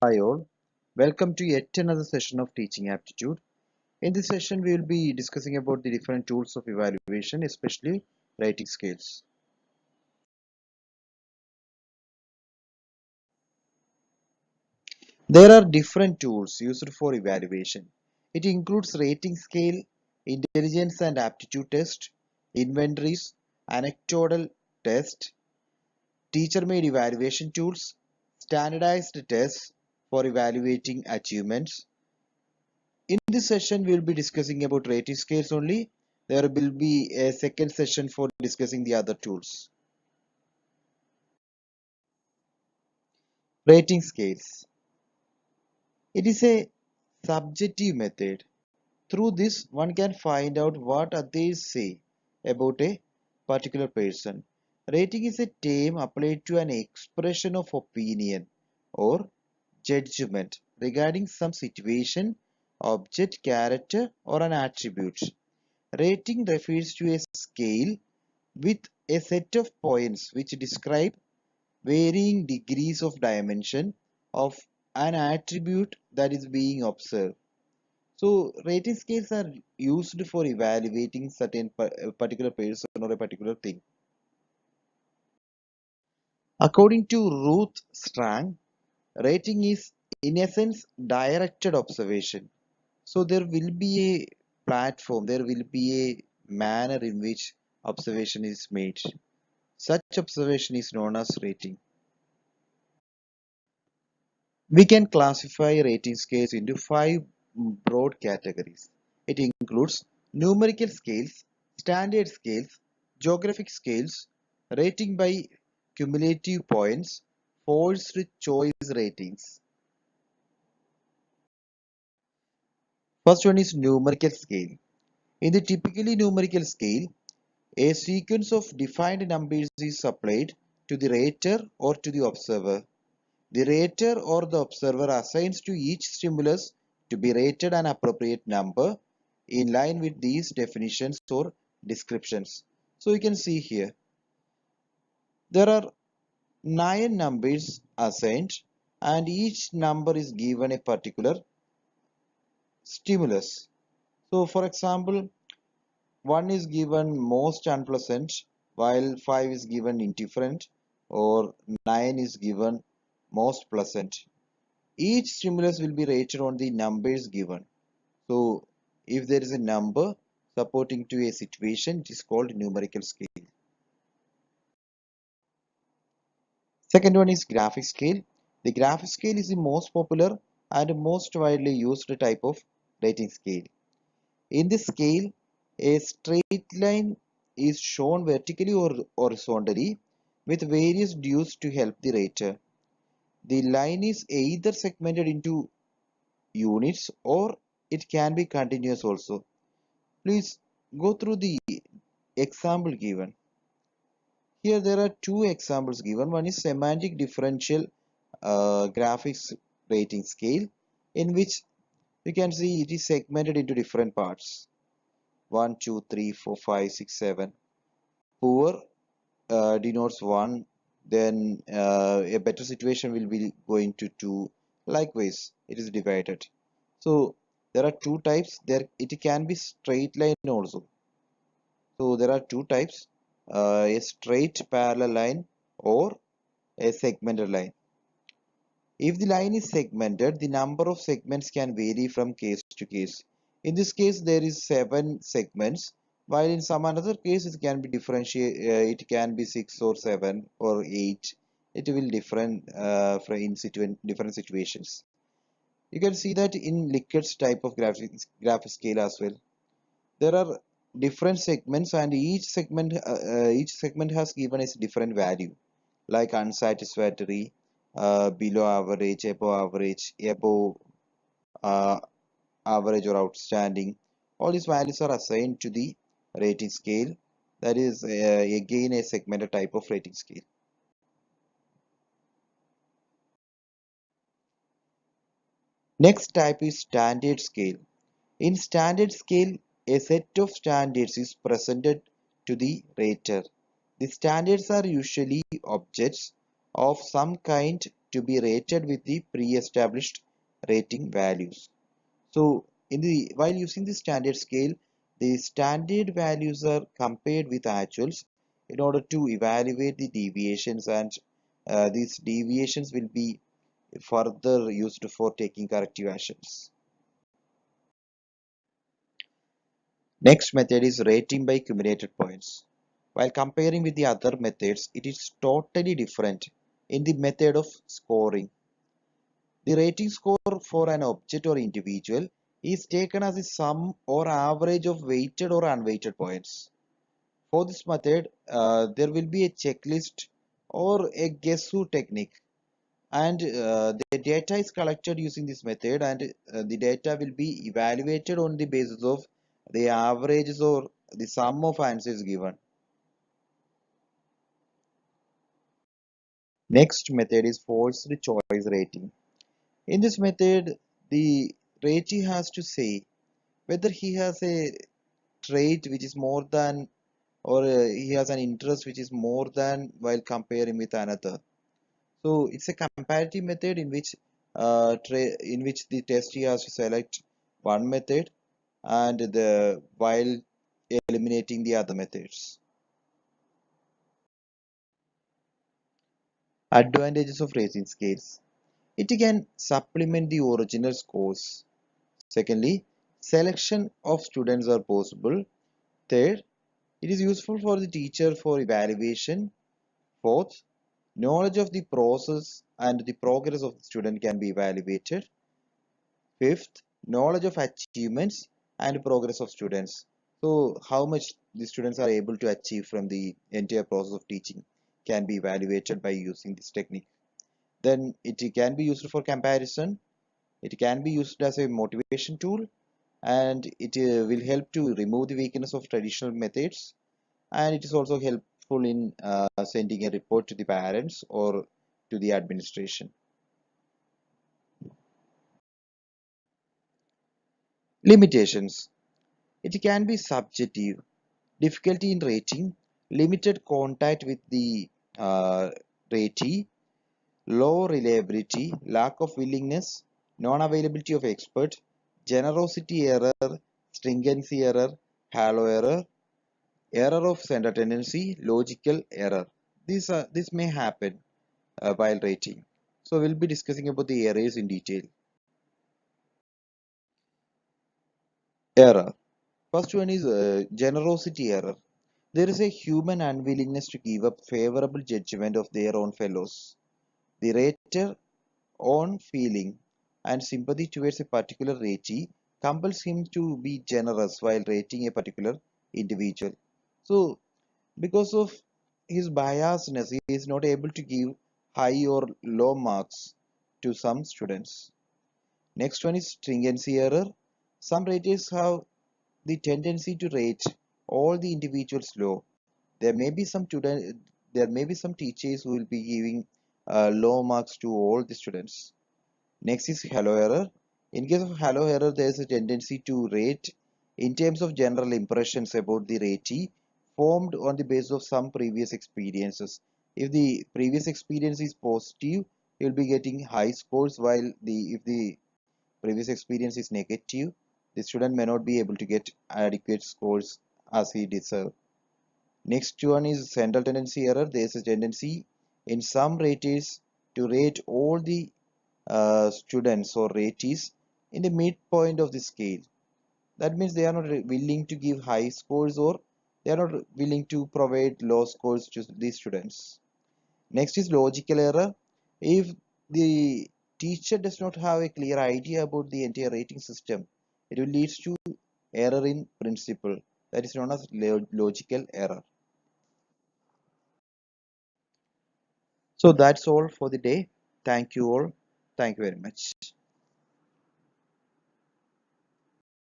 Hi all, welcome to yet another session of Teaching Aptitude. In this session, we will be discussing about the different tools of evaluation, especially rating scales. There are different tools used for evaluation. It includes rating scale, intelligence and aptitude test, inventories, anecdotal test, teacher-made evaluation tools, standardized tests for evaluating achievements. In this session, we will be discussing about rating scales only. There will be a second session for discussing the other tools. Rating scales. It is a subjective method. Through this, one can find out what others say about a particular person. Rating is a term applied to an expression of opinion or judgment regarding some situation, object, character, or an attribute. Rating refers to a scale with a set of points which describe varying degrees of dimension of an attribute that is being observed. So rating scales are used for evaluating a particular person or a particular thing. According to Ruth Strang, rating is in essence directed observation. So there will be a platform, there will be a manner in which observation is made. Such observation is known as rating. We can classify rating scales into five broad categories. It includes numerical scales, standard scales, geographic scales, rating by cumulative points, forced choice ratings. First one is numerical scale. In the typically numerical scale, a sequence of defined numbers is applied to the rater or to the observer. The rater or the observer assigns to each stimulus to be rated an appropriate number in line with these definitions or descriptions. So you can see here, there are 9 numbers assigned and each number is given a particular stimulus. So for example, 1 is given most unpleasant while 5 is given indifferent or 9 is given most pleasant. Each stimulus will be rated on the numbers given. So if there is a number supporting to a situation, it is called numerical scale. Second one is graphic scale. The graphic scale is the most popular and most widely used type of rating scale. In this scale, a straight line is shown vertically or horizontally with various dues to help the rater. The line is either segmented into units or it can be continuous also. Please go through the example given. Here there are two examples given. One is semantic differential graphics rating scale, in which you can see it is segmented into different parts. 1, 2, 3, 4, 5, 6, 7. Poor denotes 1, then a better situation will be going to 2. Likewise, it is divided. So there are two types. There it can be straight line also. So there are two types, a straight parallel line or a segmented line. If the line is segmented, the number of segments can vary from case to case. In this case, there is 7 segments, while in some another case it can be differentiate. It can be 6 or 7 or 8. It will different in different situations. You can see that in Likkert's type of graphic scale as well. There are different segments, and each segment has given us different value, like unsatisfactory, below average, above uh, average or outstanding. All these values are assigned to the rating scale. That is again a segmented type of rating scale. Next type is standard scale. In standard scale, a set of standards is presented to the rater. The standards are usually objects of some kind to be rated with the pre-established rating values. So while using the standard scale, the standard values are compared with actuals in order to evaluate the deviations, and these deviations will be further used for taking corrective actions. Next method is rating by cumulated points. While comparing with the other methods, it is totally different in the method of scoring. The rating score for an object or individual is taken as the sum or average of weighted or unweighted points. For this method, there will be a checklist or a guess who technique, and the data is collected using this method, and the data will be evaluated on the basis of the averages or the sum of answers given. Next method is forced choice rating. In this method, the ratee has to say whether he has a trait which is more than, or he has an interest which is more than while comparing with another. So it's a comparative method in which the testee has to select one method and the while eliminating the other methods. Advantages of rating scales. It can supplement the original scores. Secondly, selection of students are possible. Third, it is useful for the teacher for evaluation. Fourth, knowledge of the process and the progress of the student can be evaluated. Fifth, knowledge of achievements and progress of students. So, how much the students are able to achieve from the entire process of teaching can be evaluated by using this technique. Then it can be used for comparison. It can be used as a motivation tool, and it will help to remove the weakness of traditional methods, and it is also helpful in sending a report to the parents or to the administration. Limitations. It can be subjective, difficulty in rating, limited contact with the ratee, low reliability, lack of willingness, non-availability of expert, generosity error, stringency error, halo error, error of center tendency, logical error. This may happen while rating. So we'll be discussing about the errors in detail. Error. First one is generosity error. There is a human unwillingness to give up favorable judgment of their own fellows. The rater own feeling and sympathy towards a particular ratee compels him to be generous while rating a particular individual. So because of his biasness, he is not able to give high or low marks to some students. Next one is stringency error. Some raters have the tendency to rate all the individuals low. There may be some student, there may be some teachers who will be giving low marks to all the students. Next is halo error. In case of halo error, there is a tendency to rate in terms of general impressions about the ratee formed on the basis of some previous experiences. If the previous experience is positive, you will be getting high scores, while if the previous experience is negative, the student may not be able to get adequate scores as he deserves. Next one is central tendency error. There is a tendency in some raters to rate all the students or ratees in the midpoint of the scale. That means they are not willing to give high scores, or they are not willing to provide low scores to the students. Next is logical error. If the teacher does not have a clear idea about the entire rating system, it will lead to error in principle. That is known as logical error. So that's all for the day. Thank you all. Thank you very much.